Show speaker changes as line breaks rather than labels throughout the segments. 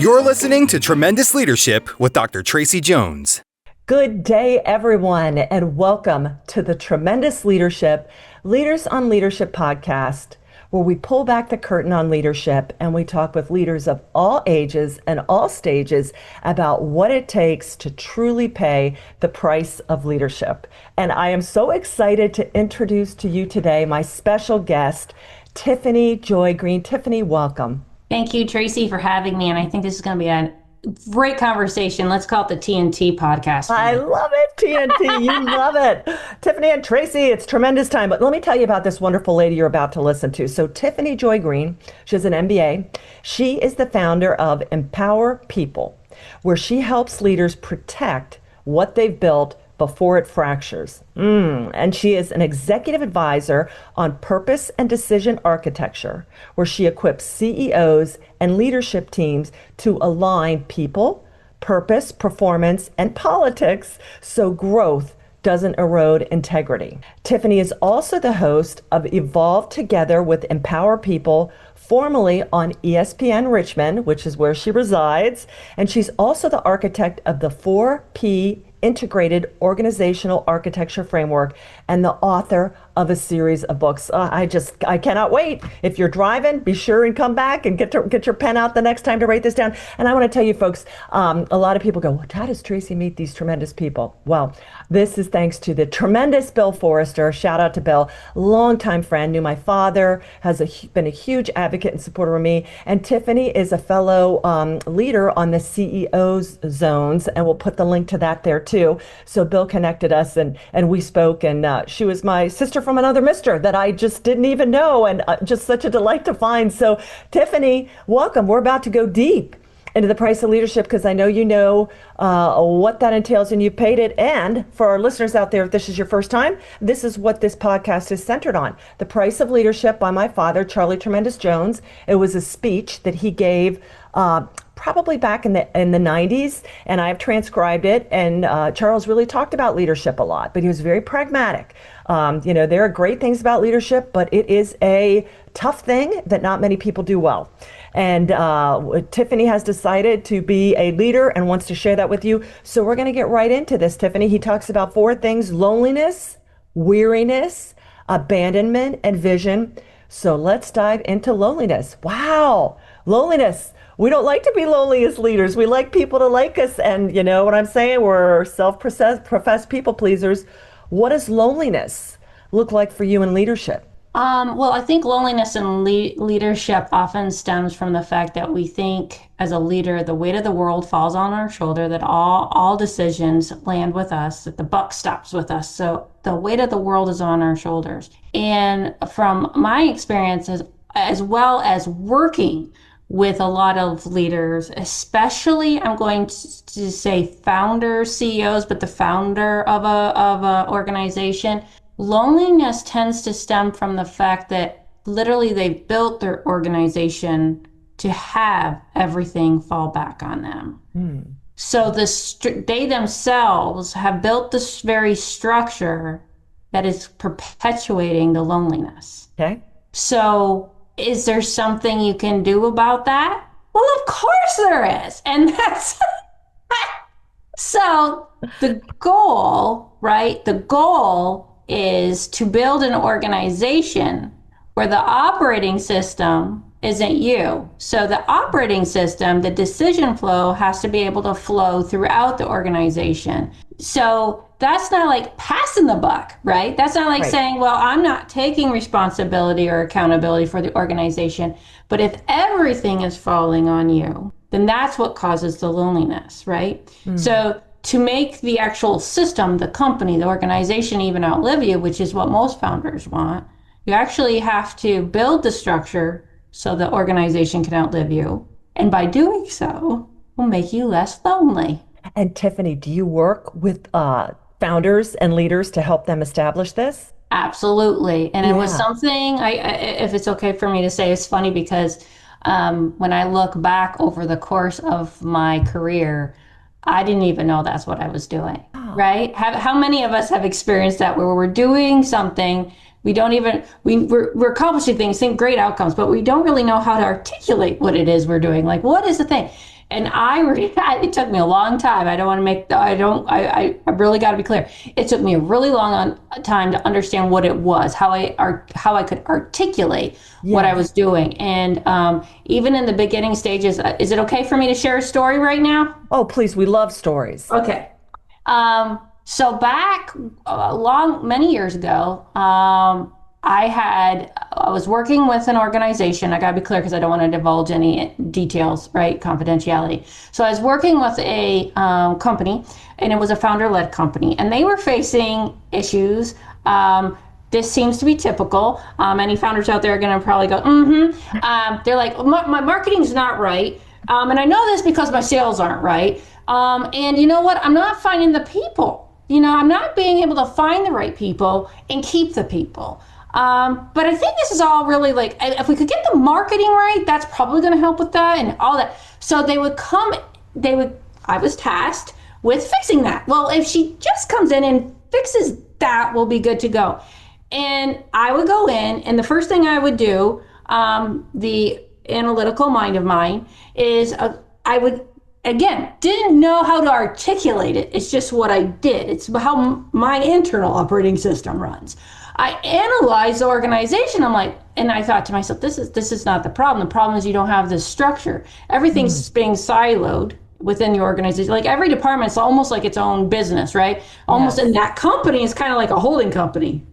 You're listening to Tremendous Leadership with Dr. Tracy Jones.
Good day, everyone, and welcome to the Tremendous Leadership Leaders on Leadership podcast, where we pull back the curtain on leadership and we talk with leaders of all ages and all stages about what it takes to truly pay the price of leadership. And I am so excited to introduce to you today my special guest, Tiffany Joy Greene. Tiffany, welcome.
Thank you, Tracy, for having me. And I think this is going to be a great conversation. Let's call it the TNT podcast.
I love it, TNT. You love it. Tiffany and Tracy, it's tremendous time. But let me tell you about this wonderful lady you're about to listen to. So Tiffany Joy Greene, she has an MBA. She is the founder of Empower People, where she helps leaders protect what they've built before it fractures. And she is an executive advisor on purpose and decision architecture, where she equips CEOs and leadership teams to align people, purpose, performance, and politics so growth doesn't erode integrity. Tiffany is also the host of Evolve Together with Empower People, formerly on ESPN Richmond, which is where she resides. And she's also the architect of the 4P Integrated Organizational Architecture Framework and the author of a series of books. I cannot wait. If you're driving, be sure and come back and get your pen out the next time to write this down. And I want to tell you folks, a lot of people go, well, how does Tracy meet these tremendous people? Well, this is thanks to the tremendous Bill Forrester. Shout out to Bill, longtime friend, knew my father, been a huge advocate and supporter of me. And Tiffany is a fellow leader on the CEO's zones, and we'll put the link to that there too. So Bill connected us and we spoke, and she was my sister from another mister that I just didn't even know, and just such a delight to find. So Tiffany, welcome. We're about to go deep into the price of leadership, because I know you know what that entails and you paid it. And for our listeners out there, if this is your first time, this is what this podcast is centered on. The Price of Leadership by my father, Charlie Tremendous Jones. It was a speech that he gave probably back in the 90s, and I've transcribed it. And Charles really talked about leadership a lot, but he was very pragmatic. There are great things about leadership, but it is a tough thing that not many people do well. And Tiffany has decided to be a leader and wants to share that with you. So we're going to get right into this, Tiffany. He talks about 4 things: loneliness, weariness, abandonment, and vision. So let's dive into loneliness. Wow, loneliness. We don't like to be lonely as leaders. We like people to like us. And you know what I'm saying? We're self-professed people pleasers. What does loneliness look like for you in leadership?
Well, I think loneliness in leadership often stems from the fact that we think as a leader, the weight of the world falls on our shoulder, that all decisions land with us, that the buck stops with us. So the weight of the world is on our shoulders. And from my experiences, as well as working with a lot of leaders, especially I'm going to say founders, CEOs, but the founder of a organization, loneliness tends to stem from the fact that literally they've built their organization to have everything fall back on them. So they themselves have built this very structure that is perpetuating the loneliness.
Okay.
So is there something you can do about that? Well, of course there is. And that's so the goal, right? The goal is to build an organization where the operating system isn't you. So the operating system, the decision flow has to be able to flow throughout the organization. So that's not like passing the buck, right? That's not like saying, well, I'm not taking responsibility or accountability for the organization. But if everything is falling on you, then that's what causes the loneliness, right? So to make the actual system, the company, the organization even outlive you, which is what most founders want, you actually have to build the structure so the organization can outlive you. And by doing so, will make you less lonely.
And Tiffany, do you work with founders and leaders to help them establish this?
Absolutely. And it was something, if it's okay for me to say, it's funny because when I look back over the course of my career, I didn't even know that's what I was doing, right? How many of us have experienced that where we're doing something, we're accomplishing things, think great outcomes, but we don't really know how to articulate what it is we're doing. Like, what is the thing? And it took me a long time. I don't want to make, I really got to be clear. It took me a really long time to understand what it was, how I could articulate what I was doing. And even in the beginning stages, is it okay for me to share a story right now?
Oh, please. We love stories.
Okay. So back many years ago, I was working with an organization. I gotta be clear because I don't want to divulge any details, right? Confidentiality. So I was working with a company, and it was a founder-led company, and they were facing issues. This seems to be typical. Any founders out there are gonna probably go, they're like, my marketing's not right. And I know this because my sales aren't right. And you know what? I'm not finding the people. I'm not being able to find the right people and keep the people. But I think this is all really like, if we could get the marketing right, that's probably going to help with that and all that. So I was tasked with fixing that. Well, if she just comes in and fixes that, we'll be good to go. And I would go in, and the first thing I would do, the analytical mind of mine, is I would, again, didn't know how to articulate it. It's just what I did. It's how my internal operating system runs. I analyzed the organization. And I thought to myself, this is not the problem. The problem is you don't have this structure. Everything's being siloed within the organization. Like every department's almost like its own business, right? Almost, and that company is kind of like a holding company,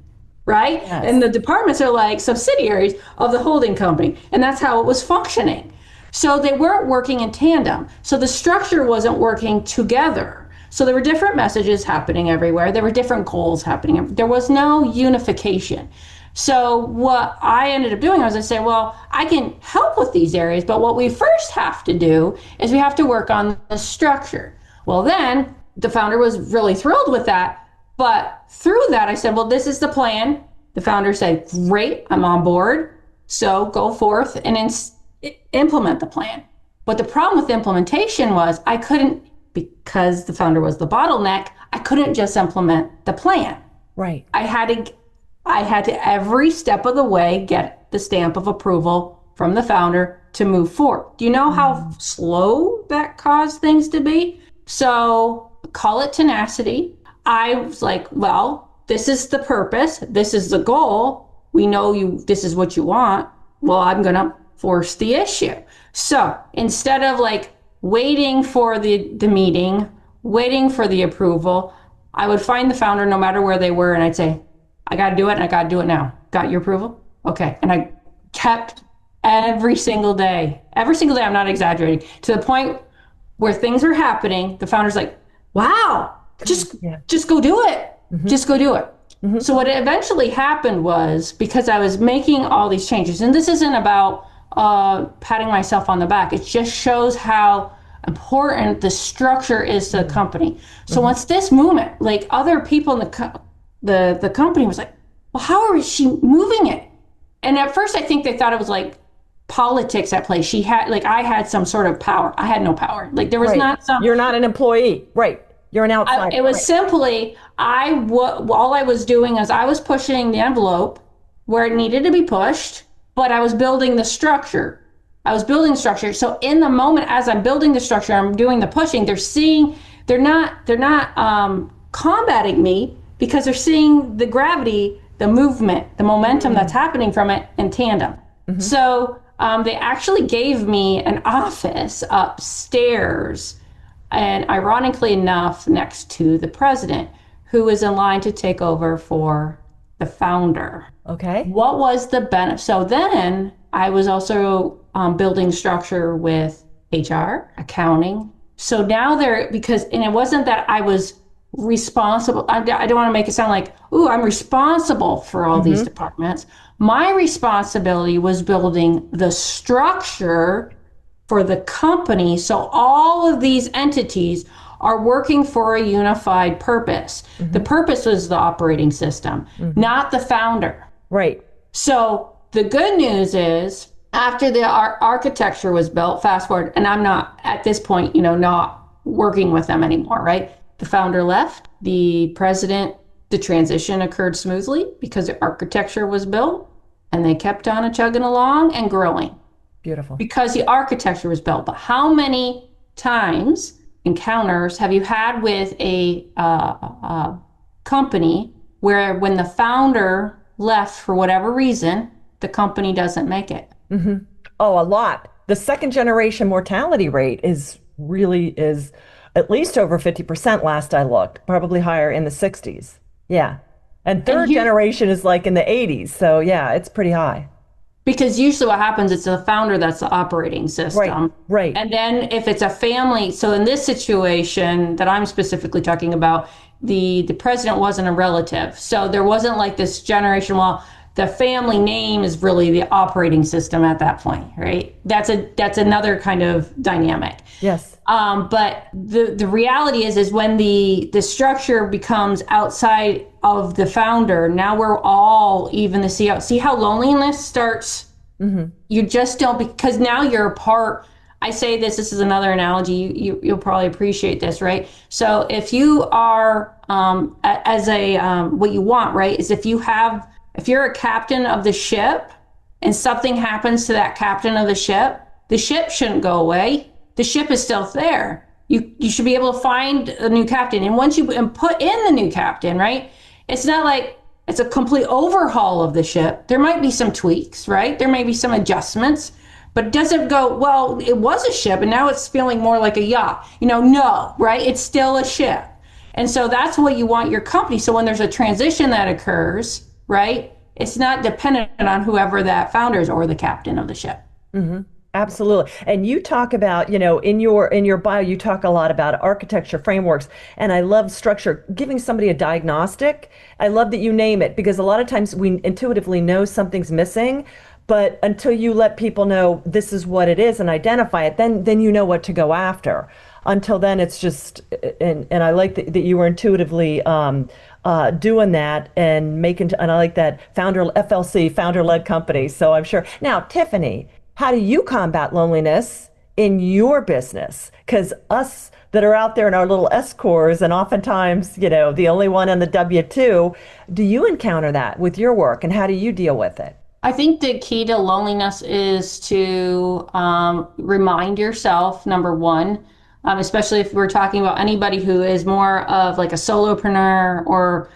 right? Yes. And the departments are like subsidiaries of the holding company. And that's how it was functioning. So they weren't working in tandem. So the structure wasn't working together. So there were different messages happening everywhere. There were different goals happening. There was no unification. So what I ended up doing was I said, well, I can help with these areas, but what we first have to do is we have to work on the structure. Well, then the founder was really thrilled with that. But through that, I said, well, this is the plan. The founder said, great, I'm on board. So go forth and implement the plan. But the problem with implementation was I couldn't, because the founder was the bottleneck, I couldn't just implement the plan.
Right.
I had to every step of the way get the stamp of approval from the founder to move forward. Do you know how slow that caused things to be? So call it tenacity. I was like, well, this is the purpose. This is the goal. We know this is what you want. Well, I'm going to force the issue. So instead of like waiting for the meeting, waiting for the approval, I would find the founder no matter where they were, and I'd say, I got to do it, and I got to do it now. Got your approval? Okay. And I kept every single day, I'm not exaggerating, to the point where things are happening. The founder's like, wow, just go do it. Just go do it. So what eventually happened was, because I was making all these changes, and this isn't about patting myself on the back. It just shows how important the structure is to the company. So once this movement, like other people in the company was like, well, how is she moving it? And at first I think they thought it was like politics at play. I had some sort of power. I had no power. Like there was not some.
You're not an employee. Right. You're an outsider.
It was simply, all I was doing is I was pushing the envelope where it needed to be pushed, but I was building the structure. So in the moment, as I'm building the structure, I'm doing the pushing, they're not combating me, because they're seeing the gravity, the movement, the momentum that's happening from it in tandem. So they actually gave me an office upstairs, and ironically enough, next to the president, who was in line to take over for the founder.
Okay.
What was the benefit? So then I was also building structure with HR, accounting. So now and it wasn't that I was responsible. I don't want to make it sound like, ooh, I'm responsible for all these departments. My responsibility was building the structure for the company. So all of these entities are working for a unified purpose. The purpose was the operating system, not the founder.
Right.
So the good news is, after the architecture was built, fast forward, and I'm not at this point, not working with them anymore, right? The founder left, the transition occurred smoothly because the architecture was built, and they kept on chugging along and growing.
Beautiful.
Because the architecture was built. But how many times, encounters have you had with a company where when the founder left for whatever reason, the company doesn't make it?
Oh, a lot. The second generation mortality rate is at least over 50% last I looked, probably higher in the 60s. Yeah. And
And
third
here,
generation is like in the 80s. So yeah, it's pretty high.
because usually what happens, it's the founder that's the operating
Right,
system.
right.
And then if it's a family, so in this situation that I'm specifically talking about, the president wasn't a relative. So there wasn't like this generation, well, the family name is really the operating system at that point, right? That's another kind of dynamic.
Yes.
But the reality is when the structure becomes outside of the founder, now we're all even the CEO. See how loneliness starts? You just don't, because now you're a part. I say this is another analogy. You'll probably appreciate this, right? So if you are as a what you want, right, is if you're a captain of the ship and something happens to that captain of the ship shouldn't go away. The ship is still there. You should be able to find a new captain. And once you put in the new captain, right, it's not like it's a complete overhaul of the ship. There might be some tweaks, right? There may be some adjustments, but it doesn't go, well, it was a ship and now it's feeling more like a yacht. No, right? It's still a ship. And so that's what you want your company. So when there's a transition that occurs, right, it's not dependent on whoever that founder is or the captain of the ship.
Absolutely. And you talk about, in your bio, you talk a lot about architecture frameworks. And I love structure, giving somebody a diagnostic. I love that you name it because a lot of times we intuitively know something's missing, but until you let people know this is what it is and identify it, then you know what to go after. Until then, it's just, and I like that you were intuitively doing that and and I like that FLC, founder-led company. So I'm sure. Now, Tiffany, how do you combat loneliness in your business? Because us that are out there in our little S corps and oftentimes, the only one on the W-2, do you encounter that with your work and how do you deal with it?
I think the key to loneliness is to remind yourself, number one, especially if we're talking about anybody who is more of like a solopreneur or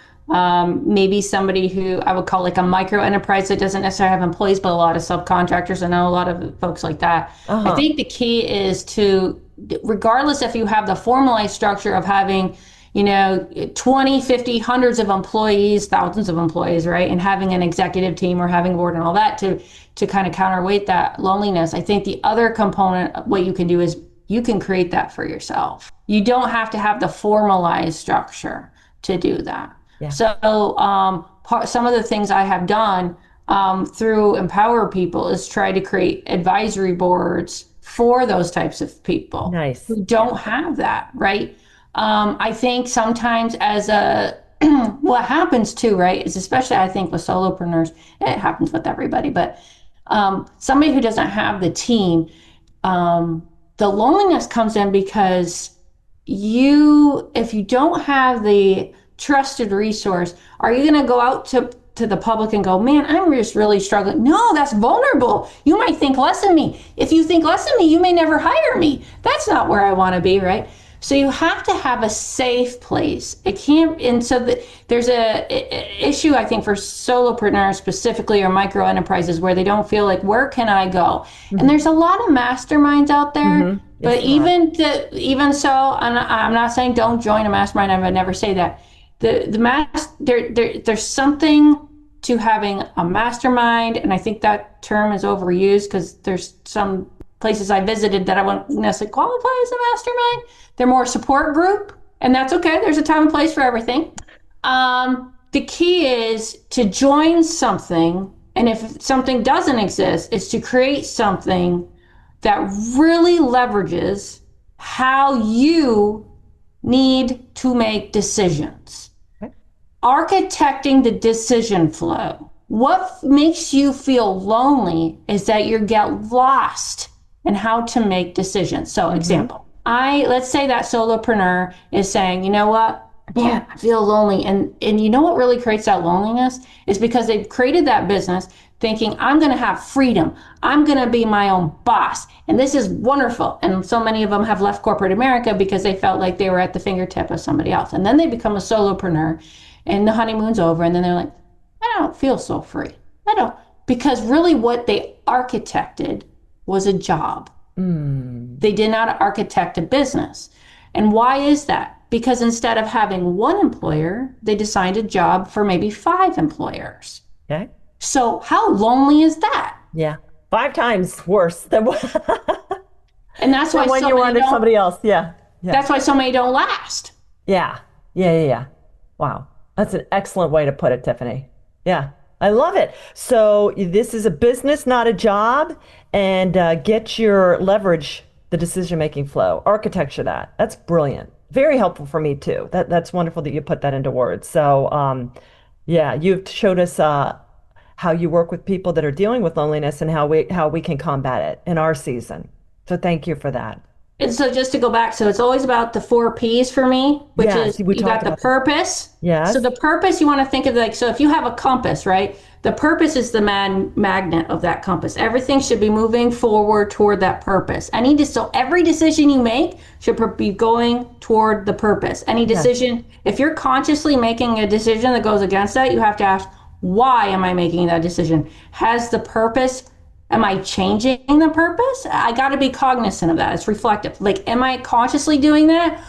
maybe somebody who I would call like a micro enterprise that doesn't necessarily have employees, but a lot of subcontractors. I know a lot of folks like that. I think the key is to, regardless if you have the formalized structure of having 20, 50, hundreds of employees, thousands of employees, right? And having an executive team or having a board and all that to kind of counterweight that loneliness. I think the other component, what you can do is you can create that for yourself. You don't have to have the formalized structure to do that.
Yeah.
So some of the things I have done through Empower People is try to create advisory boards for those types of people
Nice.
who don't have that, right? I think sometimes what happens too, right, is especially I think with solopreneurs, it happens with everybody, but somebody who doesn't have the team, the loneliness comes in because if you don't have the trusted resource, are you going to go out to the public and go, man, I'm just really struggling? No, that's vulnerable. You might think less of me. If you think less of me, you may never hire me. That's not where I want to be, right? So you have to have a safe place. It can't, and so there's a issue, I think, for solopreneurs specifically or micro enterprises where they don't feel like, where can I go? And there's a lot of masterminds out there, but even so, and I'm not saying don't join a mastermind. I would never say that. There's something to having a mastermind, and I think that term is overused because there's some places I visited that I wouldn't necessarily qualify as a mastermind. They're more support group, and that's okay. There's a time and place for everything. The key is to join something, and if something doesn't exist, is to create something that really leverages how you need to make decisions. Okay. Architecting the decision flow. What makes you feel lonely is that you get lost in how to make decisions. So example, let's say that solopreneur is saying, you know what, Man, I feel lonely. And you know what really creates that loneliness is because they've created that business thinking I'm going to have freedom. I'm going to be my own boss. And this is wonderful. And so many of them have left corporate America because they felt like they were at the fingertip of somebody else. And then they become a solopreneur and the honeymoon's over. And then they're like, I don't feel so free. I don't. Because really what they architected was a job. They did not architect a business. And why is that? Because instead of having one employer, they designed a job for maybe 5 employers.
Okay.
So how lonely is that?
Yeah. 5 times worse than
And that's why
when
so
you were
many
under
don't,
somebody else. Yeah. Yeah.
that's why so many don't last.
Yeah. Yeah. Yeah. Yeah. Wow. That's an excellent way to put it, Tiffany. Yeah. I love it. So this is a business, not a job, and get your leverage the decision-making flow, architecture that. That's brilliant. Very helpful for me too. That's wonderful that you put that into words. So yeah, you've showed us how you work with people that are dealing with loneliness and how we can combat it in our season. So thank you for that.
And so just to go back, so it's always about the 4 P's for me, which
Yes,
is
we
you got
talked
the
about that.
purpose.
Yes.
So the purpose you want to think of like, so if you have a compass, right? The purpose is the magnet of that compass. Everything should be moving forward toward that purpose. So every decision you make should be going toward the purpose. Any decision, if you're consciously making a decision that goes against that, you have to ask, why am I making that decision? Has the purpose, am I changing the purpose? I got to be cognizant of that. It's reflective. Like, am I consciously doing that?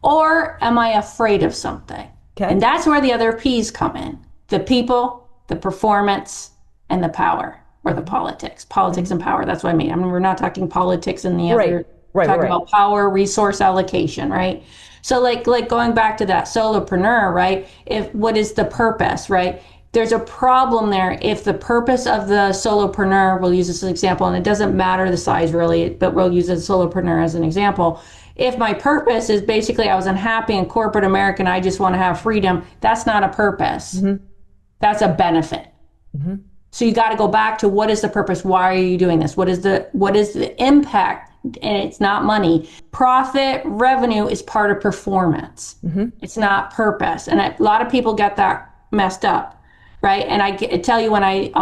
Or am I afraid of something?
Okay.
And that's where the other P's come in. The people, the performance, and the power, or the politics. Politics and power, that's what I mean. I mean, we're not talking politics in the other,
Right,
talking
right.
about power, resource allocation, right? So like going back to that solopreneur, right? What is the purpose, right? There's a problem there if the purpose of the solopreneur, we'll use this as an example, and it doesn't matter the size really, but we'll use a solopreneur as an example. If my purpose is basically I was unhappy in corporate America and I just want to have freedom, that's not a purpose. That's a benefit. So you got to go back to what is the purpose? Why are you doing this? What is the impact? And it's not money. Profit, revenue is part of performance. It's not purpose. And a lot of people get that messed up. Right. And I tell you, when I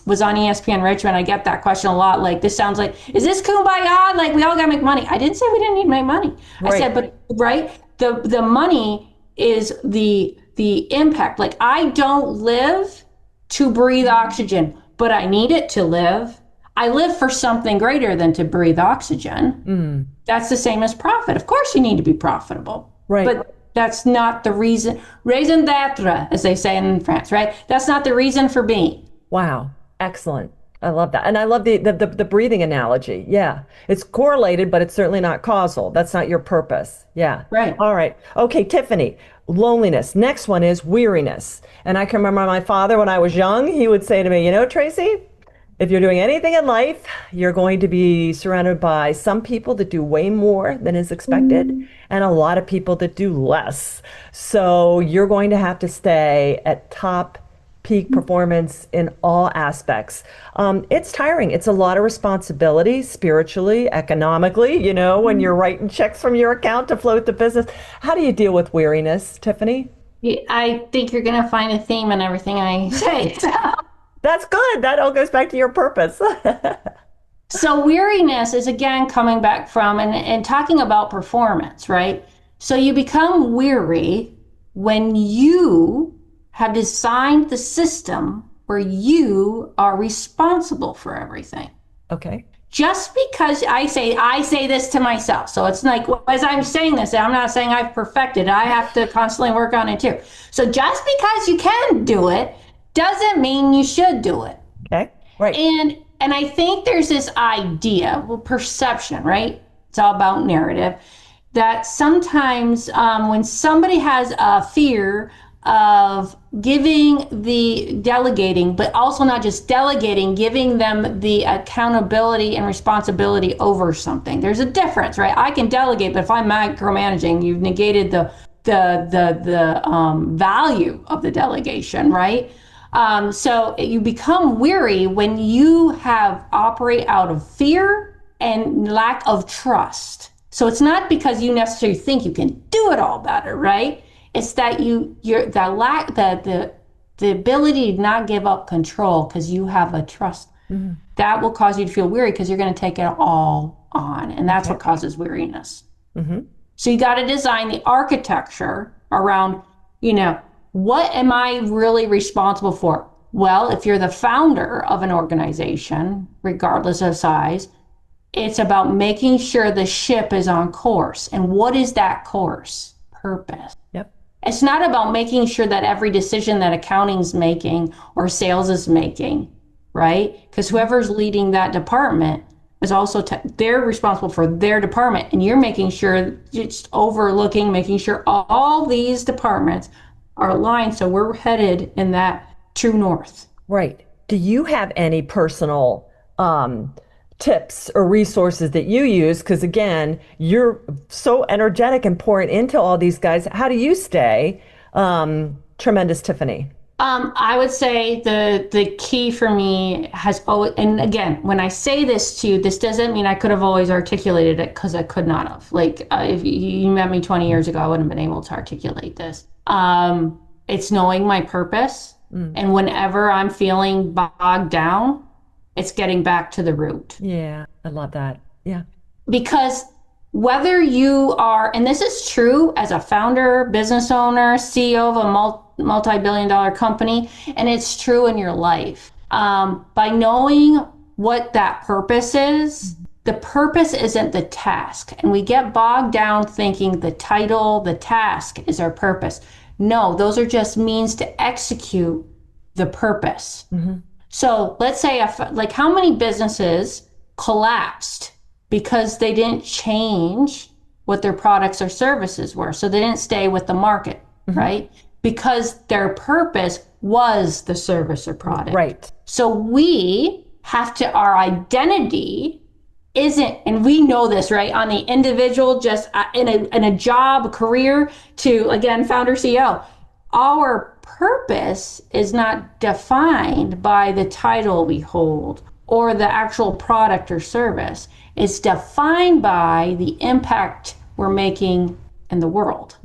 was on ESPN Richmond, I get that question a lot. Like, this sounds like, is this kumbaya? Like, we all got to make money. I didn't say we didn't need to make money.
Right.
I said, but right. The money is the impact. Like, I don't live to breathe oxygen, but I need it to live. I live for something greater than to breathe oxygen. That's the same as profit. Of course, you need to be profitable.
Right.
But that's not the reason. Raison d'être, as they say in France, right? That's not the reason for being.
Wow. Excellent. I love that. And I love the breathing analogy. Yeah. It's correlated, but it's certainly not causal. That's not your purpose. Yeah.
Right.
All right. Okay, Tiffany, loneliness. Next one is weariness. And I can remember my father when I was young, he would say to me, you know, Tracy, if you're doing anything in life, you're going to be surrounded by some people that do way more than is expected and a lot of people that do less. So you're going to have to stay at top peak performance in all aspects. It's tiring. It's a lot of responsibility spiritually, economically, you know, when you're writing checks from your account to float the business. How do you deal with weariness, Tiffany?
I think you're going to find a theme in everything I say.
That's good. That all goes back to your purpose.
So weariness is, again, coming back from and talking about performance, right? So you become weary when you have designed the system where you are responsible for everything.
Okay.
Just because I say this to myself. So it's like, as I'm saying this, I'm not saying I've perfected it. I have to constantly work on it too. So just because you can do it doesn't mean you should do it.
Okay. Right.
And I think there's this idea, well, perception, right? It's all about narrative, that sometimes when somebody has a fear of delegating, but also not just delegating, giving them the accountability and responsibility over something. There's a difference, right? I can delegate, but if I'm micromanaging, you've negated the value of the delegation, right? So you become weary when you operate out of fear and lack of trust. So it's not because you necessarily think you can do it all better, right? It's that you're that lack the ability to not give up control because you have a trust that will cause you to feel weary because you're going to take it all on, and that's what causes weariness. So you got to design the architecture around, what am I really responsible for? Well, if you're the founder of an organization, regardless of size, it's about making sure the ship is on course. And what is that course? Purpose.
Yep.
It's not about making sure that every decision that accounting's making or sales is making, right? Because whoever's leading that department is also, they're responsible for their department. And you're making sure, just overlooking, making sure all these departments are aligned. So we're headed in that true north.
Right. Do you have any personal tips or resources that you use? Because again, you're so energetic and pouring into all these guys. How do you stay tremendous, Tiffany?
I would say the key for me has always, and again, when I say this to you, this doesn't mean I could have always articulated it, because I could not have. Like, if you met me 20 years ago, I wouldn't have been able to articulate this. It's knowing my purpose. And whenever I'm feeling bogged down, it's getting back to the root.
Yeah, I love that. Yeah.
Because whether you are, and this is true as a founder, business owner, CEO of a multi-billion-dollar company, and it's true in your life. By knowing what that purpose is, the purpose isn't the task. And we get bogged down thinking the title, the task is our purpose. No, those are just means to execute the purpose. So let's say, like, how many businesses collapsed because they didn't change what their products or services were? So they didn't stay with the market, right? Because their purpose was the service or product.
Right.
So we have to, our identity isn't, and we know this, right? On the individual, just in a job, career, to, again, founder, CEO, our purpose is not defined by the title we hold or the actual product or service. It's defined by the impact we're making in the world.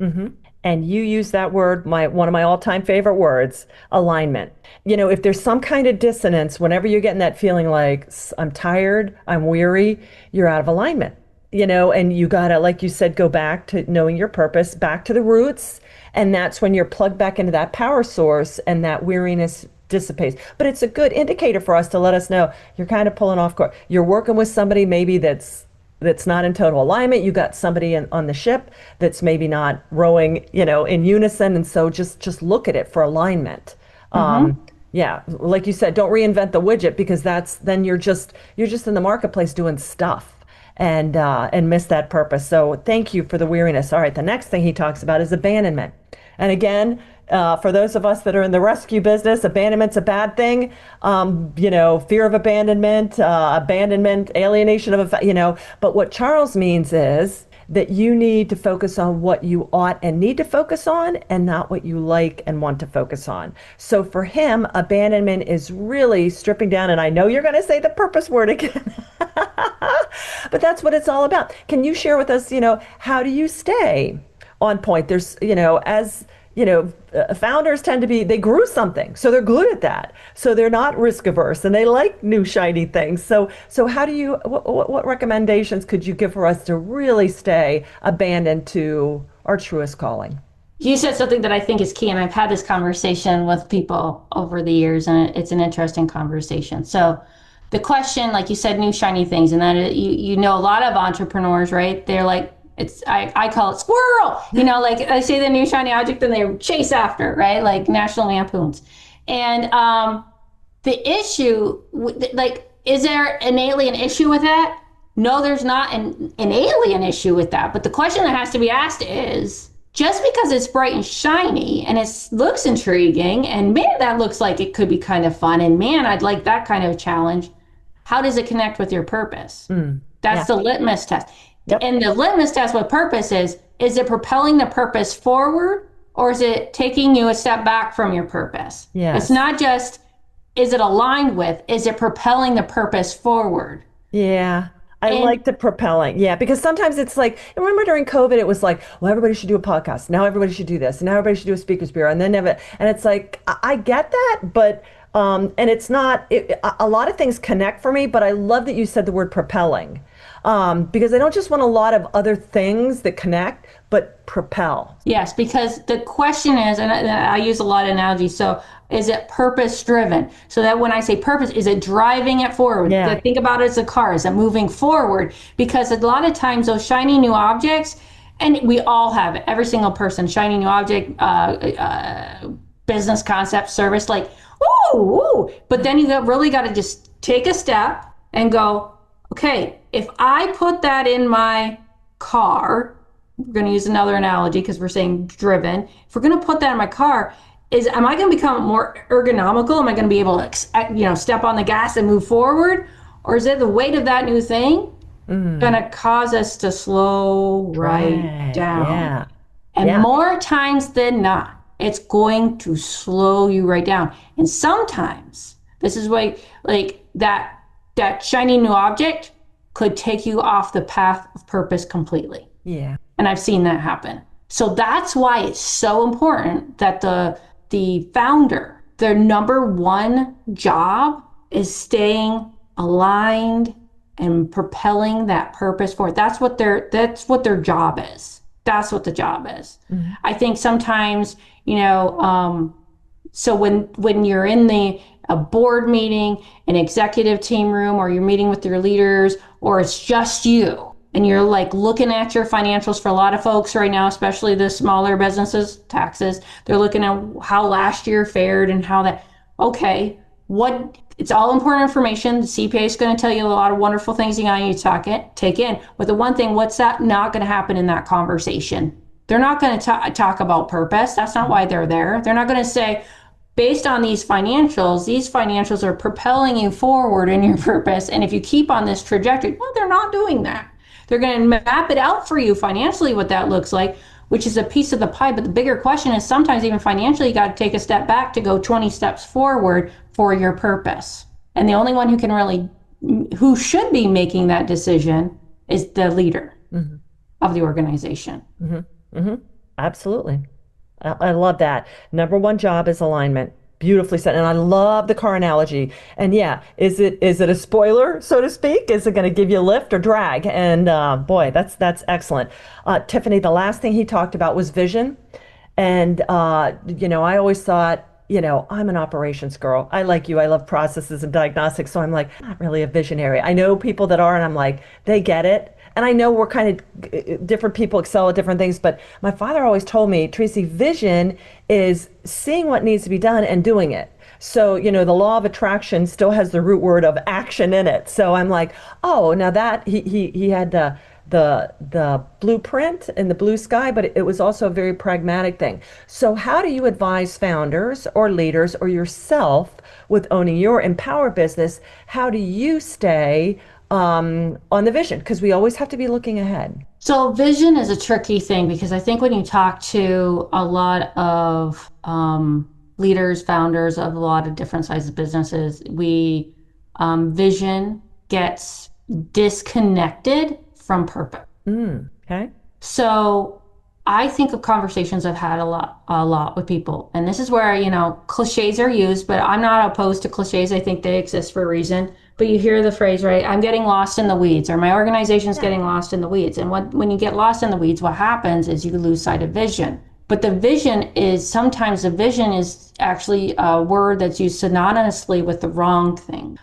And you use that word, one of my all-time favorite words, alignment. If there's some kind of dissonance, whenever you're getting that feeling like, I'm tired, I'm weary, you're out of alignment. And you gotta, like you said, go back to knowing your purpose, back to the roots. And that's when you're plugged back into that power source and that weariness dissipates. But it's a good indicator for us to let us know you're kind of pulling off course. You're working with somebody maybe that's not in total alignment. You got somebody on the ship that's maybe not rowing, in unison. And so just look at it for alignment. Yeah, like you said, don't reinvent the widget, because then you're just in the marketplace doing stuff and miss that purpose. So thank you for the weariness. All right, the next thing he talks about is abandonment. And again, for those of us that are in the rescue business, abandonment's a bad thing. Fear of abandonment, alienation of, but what Charles means is that you need to focus on what you ought and need to focus on, and not what you like and want to focus on. So for him, abandonment is really stripping down, and I know you're going to say the purpose word again, but that's what it's all about. Can you share with us, how do you stay on point? There's, founders tend to be, they grew something, so they're good at that. So they're not risk averse, and they like new shiny things. So how do you, what recommendations could you give for us to really stay abandoned to our truest calling?
You said something that I think is key, and I've had this conversation with people over the years, and it's an interesting conversation. So the question, like you said, new shiny things, and that a lot of entrepreneurs, right? They're like, I call it squirrel, like I say the new shiny object and they chase after, right? Like National Lampoons. And the issue, like, is there an alien issue with that? No, there's not an alien issue with that. But the question that has to be asked is, just because it's bright and shiny and it looks intriguing, and man, that looks like it could be kind of fun, and man, I'd like that kind of challenge, how does it connect with your purpose? That's the litmus test. Yep. And the litmus test with purpose is it propelling the purpose forward, or is it taking you a step back from your purpose?
Yes.
It's not just, is it aligned with, is it propelling the purpose forward?
Yeah. I
And
like the propelling. Yeah, because sometimes it's like, remember during COVID, it was like, well, everybody should do a podcast. Now everybody should do this. And now everybody should do a speakers bureau. And then never, and it's like, I get that, but, and it's not, a lot of things connect for me, but I love that you said the word propelling. Because I don't just want a lot of other things that connect, but propel.
yes, because the question is, and I use a lot of analogies. So, is it purpose driven? So that when I say purpose, is it driving it forward?
Yeah.
Think about it as a car. Is it moving forward? Because a lot of times those shiny new objects, and we all have it, every single person, shiny new object, business concept, service, like, ooh. But then you really got to just take a step and go, okay, if I put that in my car, we're going to use another analogy because we're saying driven. If we're going to put that in my car, am I going to become more ergonomical? Am I going to be able to, step on the gas and move forward? Or is it the weight of that new thing going to cause us to slow right down?
Yeah.
And more times than not, it's going to slow you right down. And sometimes this is why, like that shiny new object could take you off the path of purpose completely.
Yeah.
And I've seen that happen. So that's why it's so important that the founder, their number one job is staying aligned and propelling that purpose forward. That's what their job is. That's what the job is. Mm-hmm. I think sometimes, so when you're in a board meeting, an executive team room, or you're meeting with your leaders, or it's just you, and you're like looking at your financials. For a lot of folks right now, especially the smaller businesses, taxes, they're looking at how last year fared and how that, okay, it's all important information. The CPA is going to tell you a lot of wonderful things you need to take in. But the one thing, what's that not going to happen in that conversation? They're not going to talk about purpose. That's not why they're there. They're not going to say, based on these financials are propelling you forward in your purpose. And if you keep on this trajectory, well, they're not doing that. They're going to map it out for you financially, what that looks like, which is a piece of the pie. But the bigger question is sometimes even financially, you got to take a step back to go 20 steps forward for your purpose. And the only one who should be making that decision is the leader of the organization.
Mm-hmm. Mm-hmm. Absolutely. I love that. Number one job is alignment. Beautifully said. And I love the car analogy. And yeah, is it a spoiler, so to speak? Is it going to give you a lift or drag? And boy, that's excellent. Tiffany, the last thing he talked about was vision. And, I always thought, I'm an operations girl. I like you. I love processes and diagnostics. So I'm like, not really a visionary. I know people that are, and I'm like, they get it. And I know we're kind of different people excel at different things, but my father always told me, Tracy, vision is seeing what needs to be done and doing it. So, the law of attraction still has the root word of action in it. So I'm like, oh, now that he had the blueprint and the blue sky, but it was also a very pragmatic thing. So how do you advise founders or leaders or yourself with owning your Empower business? How do you stay on the vision? Because we always have to be looking ahead.
So vision is a tricky thing because I think when you talk to a lot of leaders, founders of a lot of different sizes of businesses, vision gets disconnected from purpose.
Okay.
So I think of conversations I've had a lot with people, and this is where, cliches are used, but I'm not opposed to cliches. I think they exist for a reason. But you hear the phrase, right? I'm getting lost in the weeds, or my organization's getting lost in the weeds. And when you get lost in the weeds, what happens is you lose sight of vision. But sometimes the vision is actually a word that's used synonymously with the wrong thing.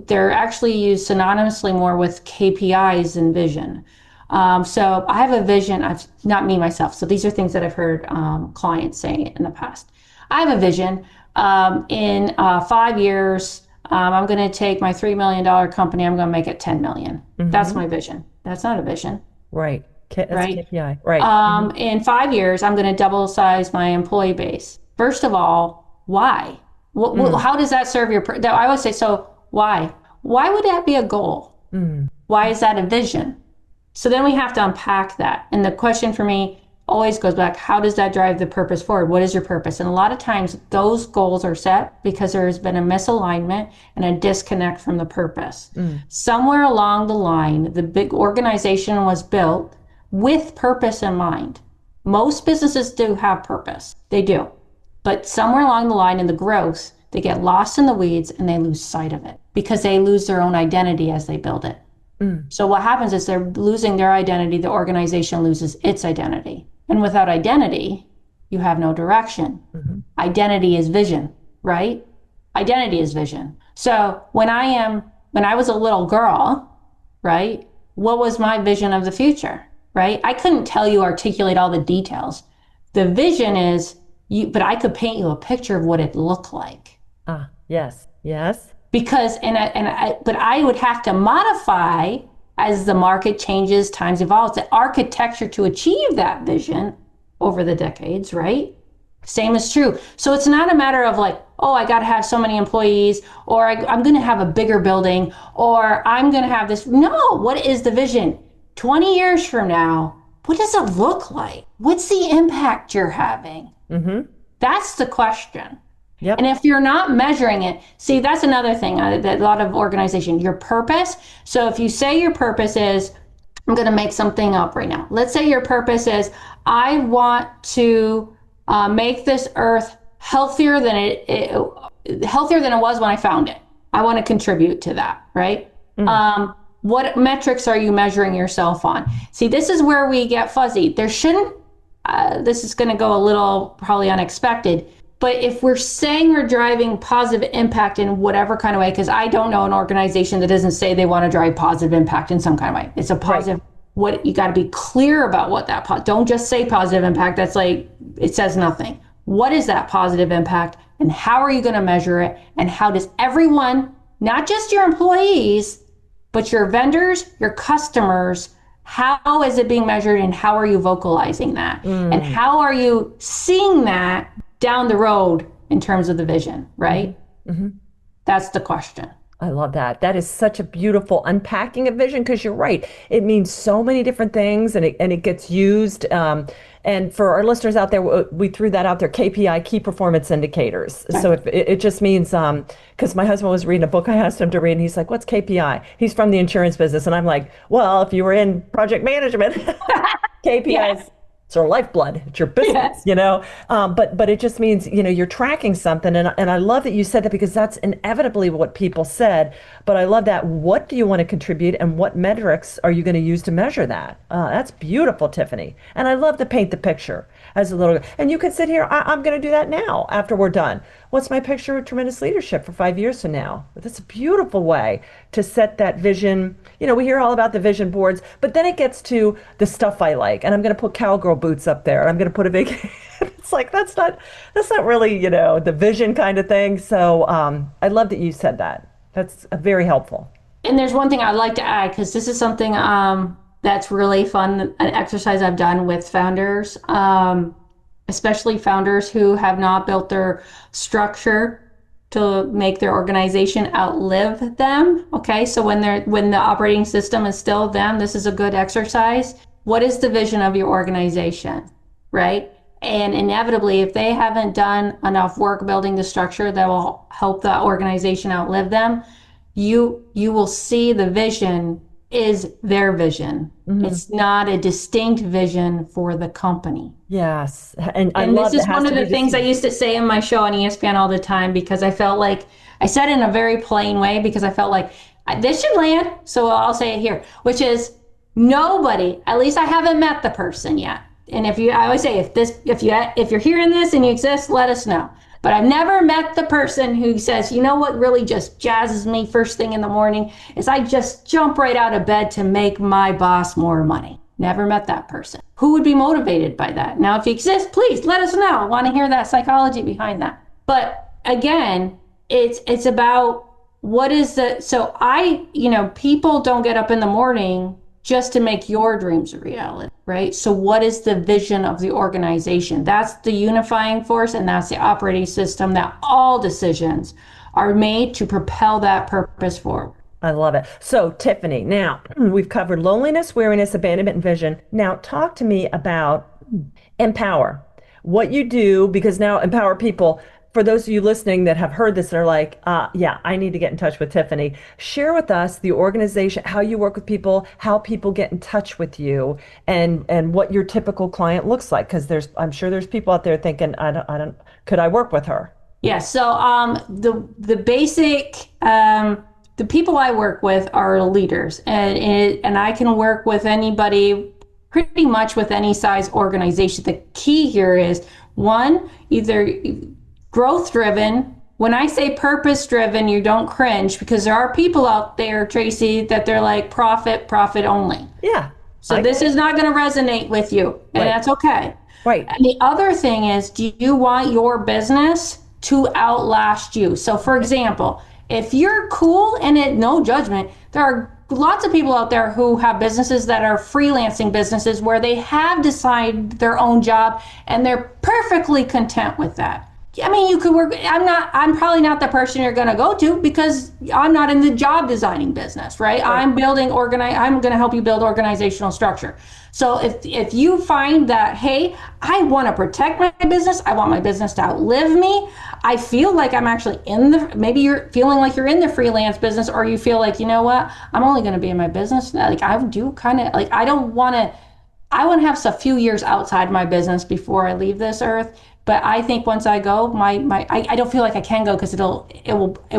They're actually used synonymously more with KPIs than vision. So I have a vision, not me myself. So these are things that I've heard clients say in the past. I have a vision. In 5 years, I'm going to take my $3 million company. I'm going to make it 10 million. Mm-hmm. That's my vision. That's not a vision.
Right. That's
right.
KPI. Right.
In 5 years, I'm going to double size my employee base. First of all, why? How does that serve I always say, so why? Why would that be a goal? Why is that a vision? So then we have to unpack that. And the question for me, always goes back, how does that drive the purpose forward? What is your purpose? And a lot of times those goals are set because there has been a misalignment and a disconnect from the purpose. Somewhere along the line, the big organization was built with purpose in mind. Most businesses do have purpose. They do. But somewhere along the line in the growth, they get lost in the weeds and they lose sight of it because they lose their own identity as they build it. So what happens is they're losing their identity. The organization loses its identity. And without identity, you have no direction. Identity is vision, right? Identity is vision. So when I was a little girl, right? What was my vision of the future, right? I couldn't tell you, articulate all the details. The vision is but I could paint you a picture of what it looked like.
Yes.
Because, but I would have to modify as the market changes, times evolves, the architecture to achieve that vision over the decades, right? Same is true. So it's not a matter of like, oh, I got to have so many employees, or I'm going to have a bigger building, or I'm going to have this. No, what is the vision? 20 years from now, what does it look like? What's the impact you're having? That's the question.
Yep.
And if you're not measuring it, see, that's another thing that a lot of organization, your purpose. So if you say your purpose is, I'm going to make something up right now. Let's say your purpose is, I want to make this earth healthier than it was when I found it. I want to contribute to that, right? What metrics are you measuring yourself on? See, this is where we get fuzzy. There shouldn't, this is going to go a little probably unexpected, but if we're saying we're driving positive impact in whatever kind of way, because I don't know an organization that doesn't say they want to drive positive impact in some kind of way. It's a positive, what you got to be clear about what that, don't just say positive impact. That's like, it says nothing. What is that positive impact and how are you going to measure it? And how does everyone, not just your employees, but your vendors, your customers, how is it being measured and how are you vocalizing that? And how are you seeing that down the road in terms of the vision, right? That's the question.
I love that. That is such a beautiful unpacking of vision, because you're right. It means so many different things, and it gets used. And for our listeners out there, we threw that out there, KPI, key performance indicators. Okay. So if it just means, because my husband was reading a book I asked him to read, and he's like, what's KPI? He's from the insurance business. And I'm like, well, if you were in project management, KPIs. It's our lifeblood. It's your business, you know. But it just means, you know, you're tracking something, and I love that you said that, because that's inevitably what people said. But I love that. What do you want to contribute, and what metrics are you going to use to measure that? That's beautiful, Tiffany. And I love to paint the picture as a little. And you can sit here. I'm going to do that now after we're done. What's my picture of tremendous leadership for 5 years from now? That's a beautiful way to set that vision. You know, we hear all about the vision boards, but then it gets to the stuff I like, and I'm going to put cowgirl boots up there, and I'm going to put a big. It's like that's not really, you know, the vision kind of thing. So I love that you said that. That's very helpful.
And there's one thing I'd like to add, because this is something that's really fun, an exercise I've done with founders. Especially founders who have not built their structure to make their organization outlive them. Okay, so when the operating system is still them, this is a good exercise. What is the vision of your organization, right? And inevitably, if they haven't done enough work building the structure that will help the organization outlive them, you will see the vision is their vision. It's not a distinct vision for the company.
Yes.
And this is one of the things I used to say in my show on ESPN all the time, because I felt like I said it in a very plain way, because I felt like this should land. So I'll say it here, which is nobody, at least I haven't met the person yet. And I always say, if you're hearing this and you exist, let us know. But I've never met the person who says, you know what really just jazzes me first thing in the morning is I just jump right out of bed to make my boss more money. Never met that person. Who would be motivated by that? Now, if you exist, please let us know. I want to hear that psychology behind that. But again, it's about what is people don't get up in the morning just to make your dreams a reality, right? So what is the vision of the organization? That's the unifying force, and that's the operating system that all decisions are made to propel that purpose forward.
I love it. So Tiffany, now we've covered loneliness, weariness, abandonment, and vision. Now talk to me about Empower. What you do, because now empower people. For those of you listening that have heard this and are like, yeah, I need to get in touch with Tiffany. Share with us the organization, how you work with people, how people get in touch with you, and what your typical client looks like. Because I'm sure there's people out there thinking, could I work with her?
Yeah, so the basic the people I work with are leaders, and I can work with anybody, pretty much with any size organization. The key here is one, either growth driven. When I say purpose driven, you don't cringe, because there are people out there, Tracy, that they're like profit only.
Yeah.
So this is not going to resonate with you, and that's okay.
Right.
And the other thing is, do you want your business to outlast you? So for example, if you're cool, and no judgment, there are lots of people out there who have businesses that are freelancing businesses where they have decided their own job and they're perfectly content with that. I mean, you could work. I'm probably not the person you're going to go to, because I'm not in the job designing business, right? I'm going to help you build organizational structure. So if you find that, hey, I want to protect my business, I want my business to outlive me, I feel like I'm actually maybe you're feeling like you're in the freelance business, or you feel like, you know what, I'm only going to be in my business. Like I do kind of like, I want to have a few years outside my business before I leave this earth. But I think once I go, I don't feel like I can go, because it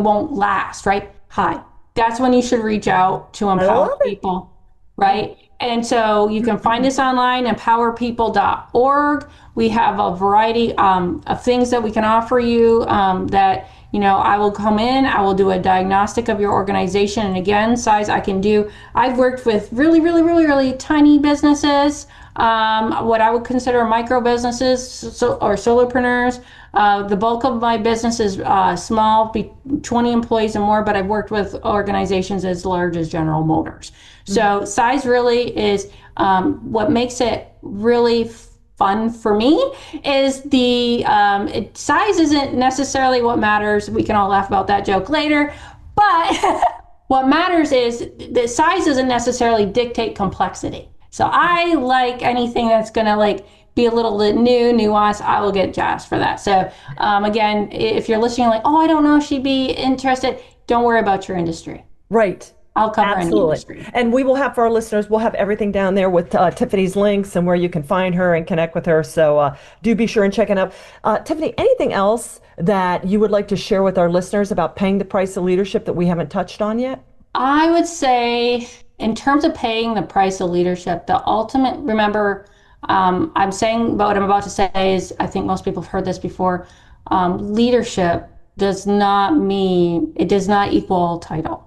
won't last, right? Hi. That's when you should reach out to empower people, right? And so you can find us online, empowerpeople.org. We have a variety of things that we can offer you that, I will come in, I will do a diagnostic of your organization. And again, size I can do. I've worked with really, really, really, really tiny businesses, what I would consider micro businesses, or solopreneurs. The bulk of my business is small, 20 employees and more, but I've worked with organizations as large as General Motors. So size really is what makes it really fun for me. Is the size isn't necessarily what matters. We can all laugh about that joke later, but what matters is the size doesn't necessarily dictate complexity. So I like anything that's going to be a little bit nuanced. I will get jazzed for that. So again, if you're listening like, oh, I don't know if she'd be interested, don't worry about your industry.
Right.
I'll cover any industry.
And we will have, for our listeners, we'll have everything down there with Tiffany's links and where you can find her and connect with her. So do be sure and check it out. Tiffany, anything else that you would like to share with our listeners about paying the price of leadership that we haven't touched on yet?
I would say, in terms of paying the price of leadership, the ultimate, remember, I'm saying, but what I'm about to say is, I think most people have heard this before, leadership does not equal title.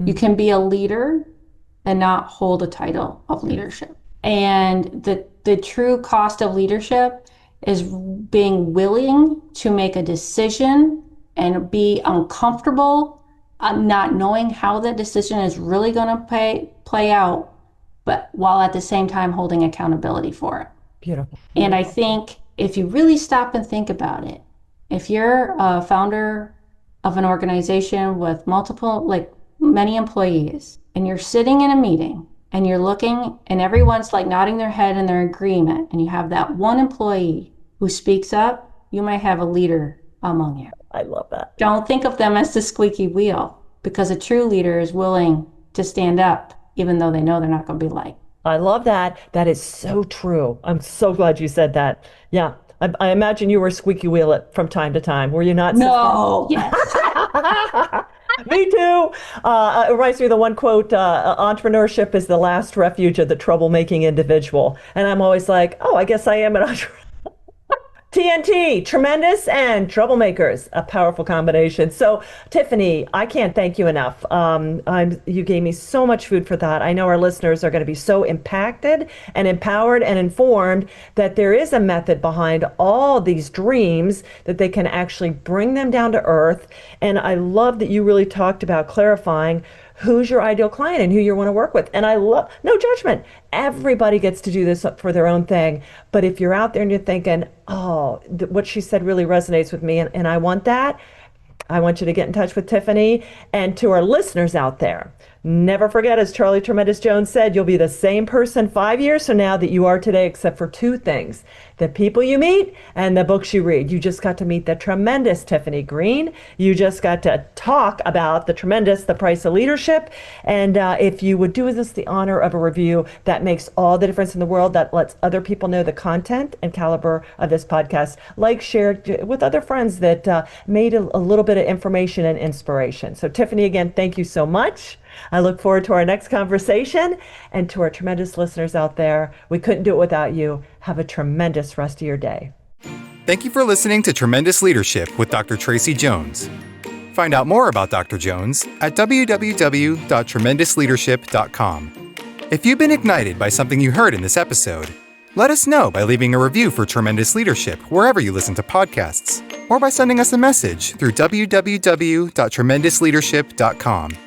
You can be a leader and not hold a title of leadership. And the true cost of leadership is being willing to make a decision and be uncomfortable, not knowing how that decision is really going to play out, but while at the same time holding accountability for it.
Beautiful.
And I think if you really stop and think about it, if you're a founder of an organization with many employees, and you're sitting in a meeting and you're looking and everyone's nodding their head in their agreement, and you have that one employee who speaks up, you might have a leader among you.
I love that.
Don't think of them as the squeaky wheel, because a true leader is willing to stand up even though they know they're not going to be liked.
I love that. That is so true. I'm so glad you said that. Yeah. I imagine you were a squeaky wheel from time to time. Were you not?
No. Yes.
Me too. It reminds me of the one quote, entrepreneurship is the last refuge of the troublemaking individual. And I'm always like, oh, I guess I am an entrepreneur. TNT, tremendous and troublemakers, a powerful combination. So, Tiffany, I can't thank you enough. You gave me so much food for thought. I know our listeners are going to be so impacted and empowered and informed that there is a method behind all these dreams, that they can actually bring them down to earth. And I love that you really talked about clarifying who's your ideal client and who you want to work with. And I love, no judgment. Everybody gets to do this for their own thing. But if you're out there and you're thinking, oh, what she said really resonates with me, and I want that, I want you to get in touch with Tiffany. And to our listeners out there, never forget, as Charlie Tremendous Jones said, you'll be the same person 5 years from now that you are today, except for two things: the people you meet and the books you read. You just got to meet the tremendous Tiffany Greene. You just got to talk about the tremendous The Price of Leadership. And if you would do us the honor of a review, that makes all the difference in the world. That lets other people know the content and caliber of this podcast. Like, share with other friends that made a little bit of information and inspiration. So Tiffany, again, thank you so much. I look forward to our next conversation. And to our tremendous listeners out there, we couldn't do it without you. Have a tremendous rest of your day.
Thank you for listening to Tremendous Leadership with Dr. Tracy Jones. Find out more about Dr. Jones at www.tremendousleadership.com. If you've been ignited by something you heard in this episode, let us know by leaving a review for Tremendous Leadership wherever you listen to podcasts, or by sending us a message through www.tremendousleadership.com.